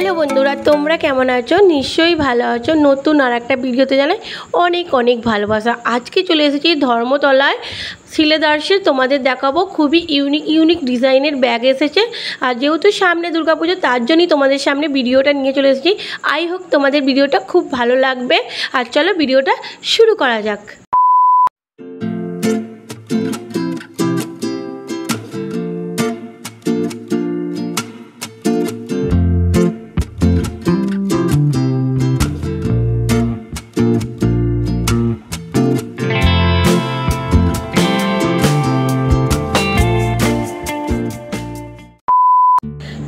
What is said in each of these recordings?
Hello বন্ধুরা, তোমরা কেমন আছো? নিশ্চয়ই ভালো আছো। নতুন আর একটা ভিডিওতে জানাই অনেক অনেক ভালোবাসা। আজকে চলে এসেছি ধর্মতলায় সিলেদার্সে। তোমাদের দেখাবো খুবই ইউনিক ডিজাইনের ব্যাগ এসেছে। আর যেহেতু সামনে দুর্গাপুজো, তার জন্যই তোমাদের সামনে ভিডিওটা নিয়ে চলে এসেছি। আই হোপ তোমাদের ভিডিওটা খুব ভালো লাগবে। আর চলো ভিডিওটা শুরু করা যাক।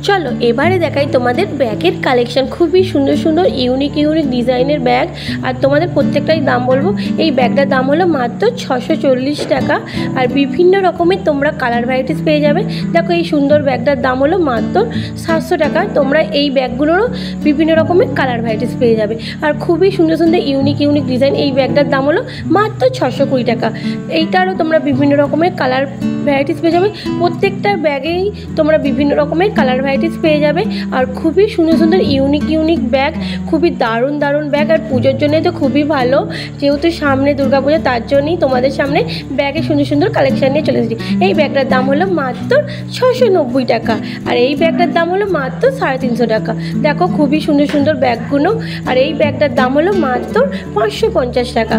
চলো এবারে দেখাই তোমাদের ব্যাগের কালেকশন। খুবই সুন্দর সুন্দর ইউনিক ডিজাইনের ব্যাগ। আর তোমাদের প্রত্যেকটাই দাম বলবো। এই ব্যাগটার দাম হলো মাত্র 640 টাকা। আর বিভিন্ন রকমের তোমরা কালার ভ্যারাইটিস পেয়ে যাবে। দেখো এই সুন্দর ব্যাগটার দাম হলো মাত্র 700 টাকা। তোমরা এই ব্যাগগুলোরও বিভিন্ন রকমের কালার ভ্যারাইটিস পেয়ে যাবে। আর খুবই সুন্দর সুন্দর ইউনিক ডিজাইন। এই ব্যাগটার দাম হলো মাত্র 620 টাকা। এইটারও তোমরা বিভিন্ন রকমের কালার ভ্যারাইটিস পেয়ে যাবে। প্রত্যেকটা ব্যাগেই তোমরা বিভিন্ন রকমের কালার ভ্যারাইটিস পেয়ে যাবে। আর খুবই সুন্দর সুন্দর ইউনিক ব্যাগ, খুবই দারুণ ব্যাগ। আর পুজোর জন্য তো খুবই ভালো, যেহেতু সামনে দুর্গাপুজো, তার জন্যই তোমাদের সামনে ব্যাগে সুন্দর সুন্দর কালেকশান নিয়ে চলে এসেছি। এই ব্যাগটার দাম হলো মাত্র 690 টাকা। আর এই ব্যাগটার দাম হলো মাত্র 350 টাকা। দেখো খুবই সুন্দর সুন্দর ব্যাগগুলো। আর এই ব্যাগটার দাম হলো মাত্র 550 টাকা।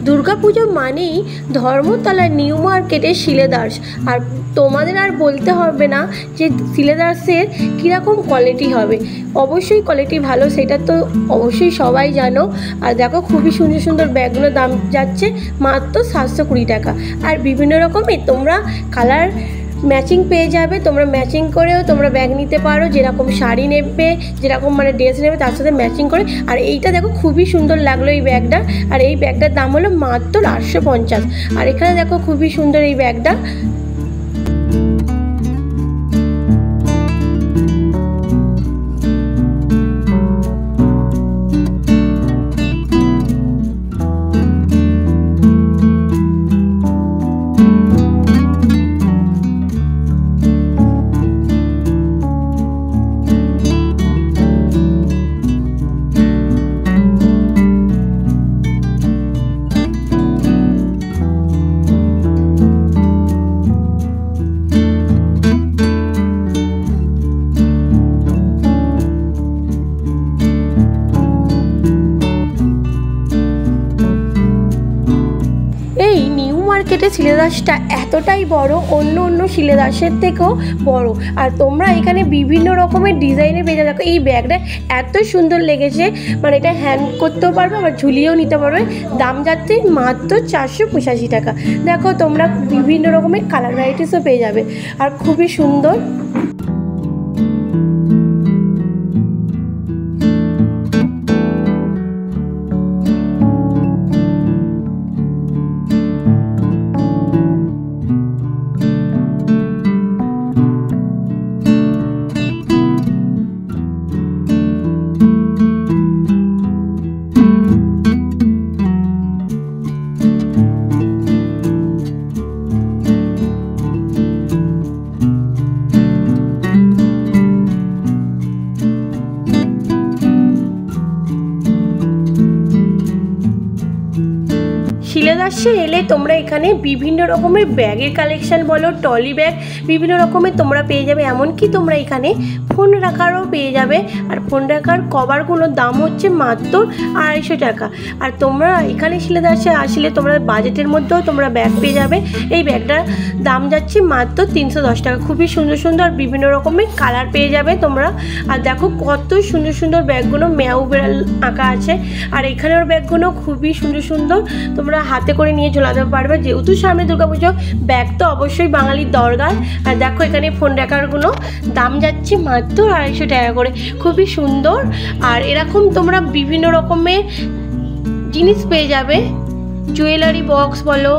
দুর্গাপুজো মানেই ধর্মতলা নিউ মার্কেটে সিলেদার্স। আর তোমাদের আর বলতে হবে না যে সিলেদার্সের কীরকম কোয়ালিটি হবে। অবশ্যই কোয়ালিটি ভালো, সেটা তো অবশ্যই সবাই জানো। আর দেখো খুবই সুন্দর সুন্দর ব্যাগগুলোর দাম যাচ্ছে মাত্র 720 টাকা। আর বিভিন্ন রকমের তোমরা কালার ম্যাচিং পেয়ে যাবে। তোমরা ম্যাচিং করেও তোমরা ব্যাগ নিতে পারো, যেরকম শাড়ি নেবে, যেরকম মানে ড্রেস নেবে তার সাথে ম্যাচিং করে। আর এইটা দেখো খুবই সুন্দর লাগলো এই ব্যাগটা। আর এই ব্যাগটার দাম হলো মাত্র 850। আর এখানে দেখো খুবই সুন্দর এই ব্যাগটা। মার্কেটে সিলেদার্সটা এতটাই বড়, অন্য সিলেদার্সের থেকেও বড়। আর তোমরা এখানে বিভিন্ন রকমের ডিজাইনের পেয়ে যাবে। দেখো এই ব্যাগটা এত সুন্দর লেগেছে, মানে এটা হ্যান্ড করতেও পারবে, আবার ঝুলিয়েও নিতে পারবে। দাম যাচ্ছে মাত্র 485 টাকা। দেখো তোমরা বিভিন্ন রকমের কালার ভ্যারাইটিসও পেয়ে যাবে। আর খুবই সুন্দর। সিলেদার্সে এলে তোমরা এখানে বিভিন্ন রকমের ব্যাগের কালেকশান বলো, ট্রলি ব্যাগ বিভিন্ন রকমের তোমরা পেয়ে যাবে। এমনকি তোমরা এখানে ফোন রাখারও পেয়ে যাবে। আর ফোন রাখার কভারগুলোর দাম হচ্ছে মাত্র 250 টাকা। আর তোমরা এখানে সিলেদার্সে আসলে তোমরা বাজেটের মধ্যেও তোমরা ব্যাগ পেয়ে যাবে। এই ব্যাগটার দাম যাচ্ছে মাত্র 310 টাকা। খুবই সুন্দর সুন্দর বিভিন্ন রকমের কালার পেয়ে যাবে তোমরা। আর দেখো কত সুন্দর সুন্দর ব্যাগগুলো ম্যাও বেড়াল আঁকা আছে। আর এখানের ব্যাগগুলো খুবই সুন্দর তোমরা হাতে করে নিয়ে ঝোলাতে পারবে। যেহেতু সামনে দুর্গাপুজো, ব্যাগ তো অবশ্যই বাঙালির দরকার। আর দেখো এখানে ফোন রাখারগুলো দাম যাচ্ছে মাত্র 250 টাকা করে। খুবই সুন্দর। আর এরকম তোমরা বিভিন্ন রকমের জিনিস পেয়ে যাবে, জুয়েলারি বক্স বলো,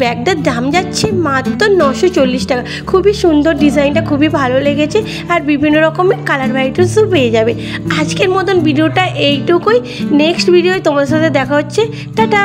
ব্যাগটার দাম যাচ্ছে মাত্র 940 টাকা। খুবই সুন্দর ডিজাইনটা, খুবই ভালো লেগেছে। আর বিভিন্ন রকমের কালার ভ্যারাইটিসও পেয়ে যাবে। আজকের মতন ভিডিওটা এইটুকুই। নেক্সট ভিডিওয় তোমাদের সাথে দেখা হচ্ছে। টাটা।